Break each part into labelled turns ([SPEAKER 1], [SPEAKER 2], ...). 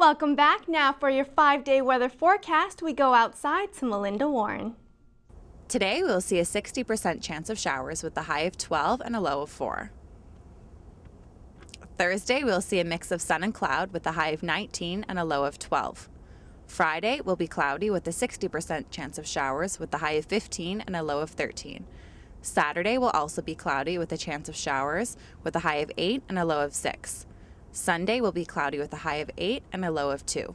[SPEAKER 1] Welcome back. Now for your 5-day weather forecast, we go outside to Melinda Warren.
[SPEAKER 2] Today we'll see a 60% chance of showers with a high of 12 and a low of 4. Thursday we'll see a mix of sun and cloud with a high of 19 and a low of 12. Friday will be cloudy with a 60% chance of showers with a high of 15 and a low of 13. Saturday will also be cloudy with a chance of showers with a high of 8 and a low of 6. Sunday will be cloudy with a high of 8 and a low of 2.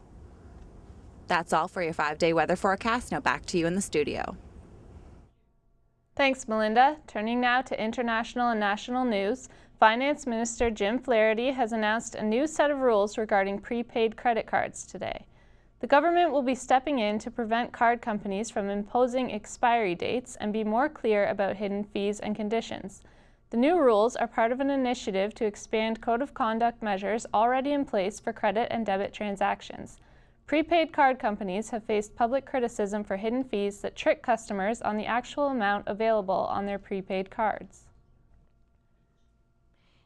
[SPEAKER 2] That's all for your 5-day weather forecast. Now back to you in the studio.
[SPEAKER 3] Thanks, Melinda. Turning now to international and national news, Finance Minister Jim Flaherty has announced a new set of rules regarding prepaid credit cards today. The government will be stepping in to prevent card companies from imposing expiry dates and be more clear about hidden fees and conditions. The new rules are part of an initiative to expand code of conduct measures already in place for credit and debit transactions. Prepaid card companies have faced public criticism for hidden fees that trick customers on the actual amount available on their prepaid cards.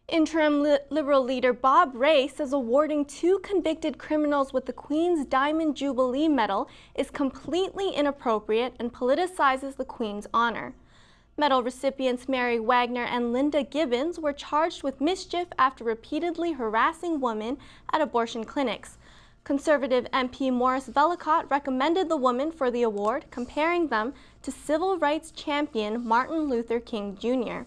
[SPEAKER 1] Interim Liberal leader Bob Rae says awarding 2 convicted criminals with the Queen's Diamond Jubilee Medal is completely inappropriate and politicizes the Queen's honor. Medal recipients Mary Wagner and Linda Gibbons were charged with mischief after repeatedly harassing women at abortion clinics. Conservative MP Maurice Vellacott recommended the women for the award, comparing them to civil rights champion Martin Luther King Jr.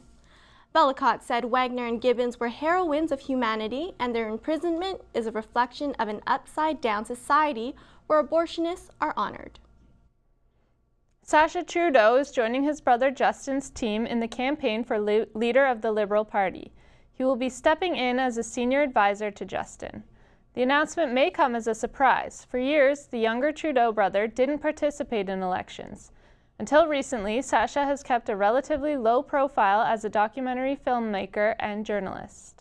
[SPEAKER 1] Vellacott said Wagner and Gibbons were heroines of humanity and their imprisonment is a reflection of an upside-down society where abortionists are honored.
[SPEAKER 3] Sacha Trudeau is joining his brother Justin's team in the campaign for leader of the Liberal Party. He will be stepping in as a senior advisor to Justin. The announcement may come as a surprise. For years, the younger Trudeau brother didn't participate in elections. Until recently, Sacha has kept a relatively low profile as a documentary filmmaker and journalist.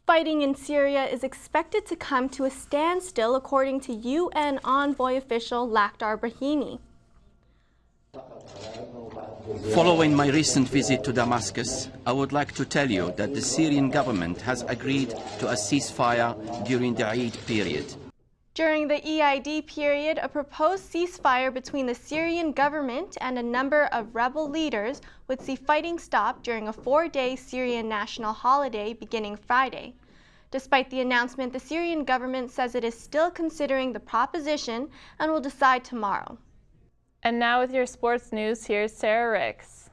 [SPEAKER 1] Fighting in Syria is expected to come to a standstill, according to UN envoy official Lakhdar Brahimi.
[SPEAKER 4] Following my recent visit to Damascus, I would like to tell you that the Syrian government has agreed to a ceasefire during the Eid period.
[SPEAKER 1] During the EID period, a proposed ceasefire between the Syrian government and a number of rebel leaders would see fighting stop during a 4-day Syrian national holiday beginning Friday. Despite the announcement, the Syrian government says it is still considering the proposition and will decide tomorrow.
[SPEAKER 3] And now with your sports news, here's Sarah Ricks.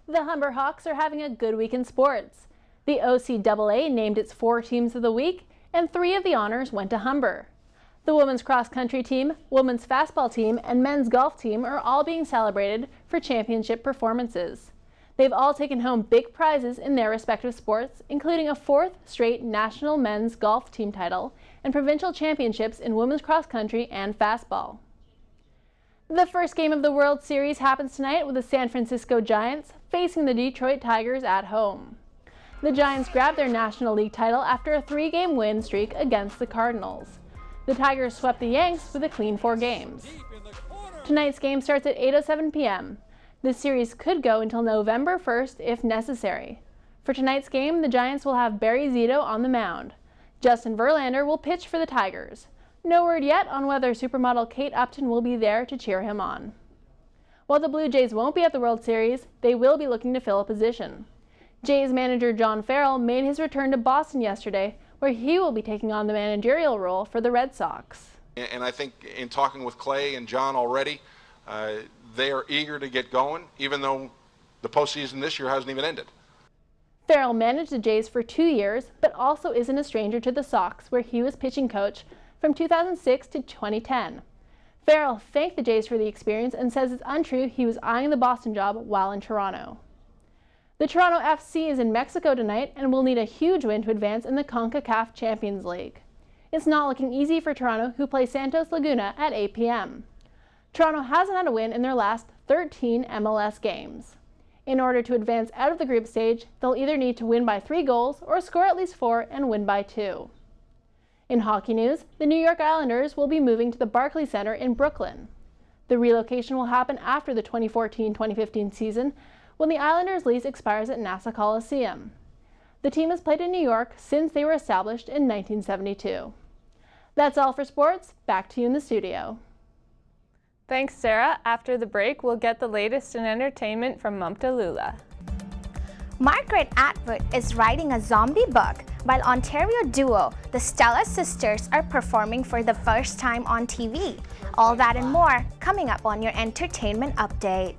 [SPEAKER 5] The Humber Hawks are having a good week in sports. The OCAA named its 4 teams of the week, and 3 of the honors went to Humber. The women's cross-country team, women's fastball team, and men's golf team are all being celebrated for championship performances. They've all taken home big prizes in their respective sports, including a 4th straight national men's golf team title and provincial championships in women's cross-country and fastball. The first game of the World Series happens tonight with the San Francisco Giants facing the Detroit Tigers at home. The Giants grabbed their National League title after a 3-game win streak against the Cardinals. The Tigers swept the Yanks with a clean 4 games. Tonight's game starts at 8:07 p.m. This series could go until November 1st if necessary. For tonight's game, the Giants will have Barry Zito on the mound. Justin Verlander will pitch for the Tigers. No word yet on whether supermodel Kate Upton will be there to cheer him on. While the Blue Jays won't be at the World Series, they will be looking to fill a position. Jays manager John Farrell made his return to Boston yesterday, where he will be taking on the managerial role for the Red Sox.
[SPEAKER 6] And I think in talking with Clay and John already, they are eager to get going, even though the postseason this year hasn't even ended.
[SPEAKER 5] Farrell managed the Jays for 2 years, but also isn't a stranger to the Sox, where he was pitching coach from 2006 to 2010. Farrell thanked the Jays for the experience and says it's untrue he was eyeing the Boston job while in Toronto. The Toronto FC is in Mexico tonight and will need a huge win to advance in the CONCACAF Champions League. It's not looking easy for Toronto, who play Santos Laguna at 8 p.m. Toronto hasn't had a win in their last 13 MLS games. In order to advance out of the group stage, they'll either need to win by 3 goals or score at least 4 and win by 2. In hockey news, the New York Islanders will be moving to the Barclays Center in Brooklyn. The relocation will happen after the 2014-2015 season, when the Islanders' lease expires at Nassau Coliseum. The team has played in New York since they were established in 1972. That's all for sports. Back to you in the studio.
[SPEAKER 3] Thanks, Sarah. After the break, we'll get the latest in entertainment from Mamta Lula.
[SPEAKER 7] Margaret Atwood is writing a zombie book, while Ontario duo, the Stella Sisters, are performing for the first time on TV. All that and more coming up on your entertainment update.